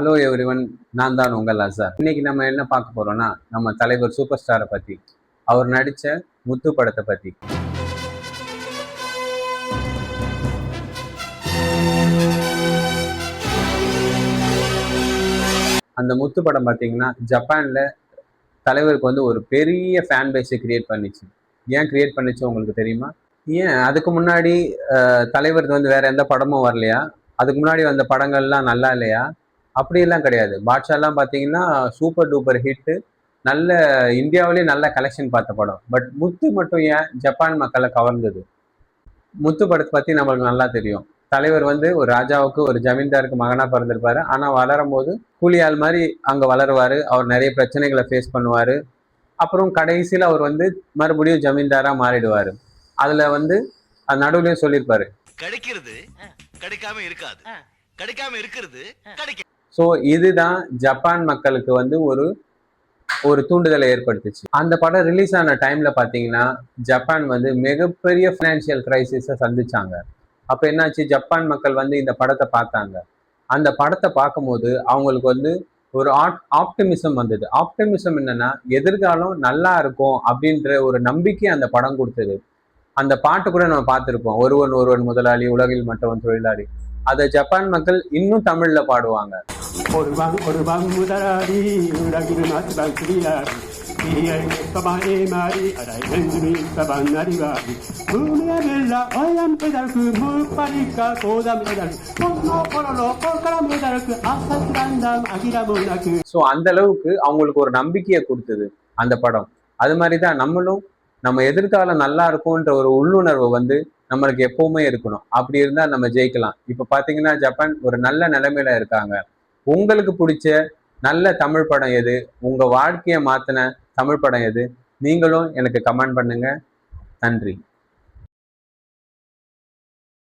Hello everyone, நான் தான் உங்கள் அசார். இன்னைக்கு நம்ம என்ன பார்க்க போறோம்னா, நம்ம தலைவர் சூப்பர் ஸ்டாரை பத்தி, அவர் நடிச்ச முத்து படத்தை பத்தி. அந்த முத்து படம் பார்த்தீங்கன்னா ஜப்பான்ல தலைவருக்கு வந்து ஒரு பெரிய ஃபேன் பேஸை கிரியேட் பண்ணிச்சு. ஏன் கிரியேட் பண்ணிச்சு உங்களுக்கு தெரியுமா? ஏன் அதுக்கு முன்னாடி தலைவருக்கு வந்து வேற எந்த படமும் வரலையா? அதுக்கு முன்னாடி வந்த படங்கள்லாம் நல்லா இல்லையா? அப்படியெல்லாம் கிடையாது. பாட்ஷாலாம் பார்த்தீங்கன்னா சூப்பர் டூப்பர் ஹிட்டு. நல்ல இந்தியாவிலேயே நல்ல கலெக்ஷன் பார்த்த படம். பட் முத்து மட்டும் ஏன் ஜப்பான் மக்களை கவர்ந்தது? முத்து படத்தை பற்றி நம்மளுக்கு நல்லா தெரியும். தலைவர் வந்து ஒரு ராஜாவுக்கு ஒரு ஜமீன்தாருக்கு மகனா பிறந்திருப்பாரு. ஆனா வளரும் போது கூலியாள் மாதிரி அங்க வளருவாரு. அவர் நிறைய பிரச்சனைகளை ஃபேஸ் பண்ணுவாரு. அப்புறம் கடைசியில அவர் வந்து மறுபடியும் ஜமீன்தாரா மாறிடுவாரு. அதுல வந்து நடுவுலயும் சொல்லியிருப்பாரு, கிடைக்கிறது கிடைக்காம இருக்காது, கிடைக்காம இருக்கிறது கிடைக்கும். ஸோ இதுதான் ஜப்பான் மக்களுக்கு வந்து ஒரு ஒரு தூண்டுதலை ஏற்படுத்துச்சு. அந்த படம் ரிலீஸ் ஆன டைம்ல பாத்தீங்கன்னா ஜப்பான் வந்து மிகப்பெரிய பினான்சியல் கிரைசிஸை சந்திச்சாங்க. அப்ப என்னாச்சு, ஜப்பான் மக்கள் வந்து இந்த படத்தை பார்த்தாங்க. அந்த படத்தை பார்க்கும்போது அவங்களுக்கு வந்து ஒரு ஆப்டிமிசம் வந்தது. ஆப்டிமிசம் என்னன்னா, எதிர்காலம் நல்லா இருக்கும் அப்படின்ற ஒரு நம்பிக்கை அந்த படம் கொடுத்தது. அந்த பாட்டு கூட நம்ம பார்த்திருப்போம், ஒருவன் ஒருவன் முதலாளி உலகில் மற்றவன் தொழிலாளி. அதை ஜப்பான் மக்கள் இன்னும் தமிழ்ல பாடுவாங்க. ஒருவன் ஒருவன் முதலாளி உலகில் மற்றவன் தொழிலாளி, அந்த அளவுக்கு அவங்களுக்கு ஒரு நம்பிக்கையை கொடுத்தது அந்த படம். அது மாதிரிதான் நம்மளும் நம்ம எதிர்காலம் நல்லா இருக்கும்ன்ற ஒரு உள்ளுணர்வு வந்து நம்மளுக்கு எப்பவுமே இருக்கணும். அப்படி இருந்தா நம்ம ஜெயிக்கலாம். இப்ப பாத்தீங்கன்னா ஜப்பான் ஒரு நல்ல நிலைமையில இருக்காங்க. உங்களுக்கு பிடிச்ச நல்ல தமிழ் படம் எது? உங்க வாழ்க்கையை மாத்தின தமிழ் படம் எது? நீங்களும் எனக்கு கமெண்ட் பண்ணுங்க. நன்றி.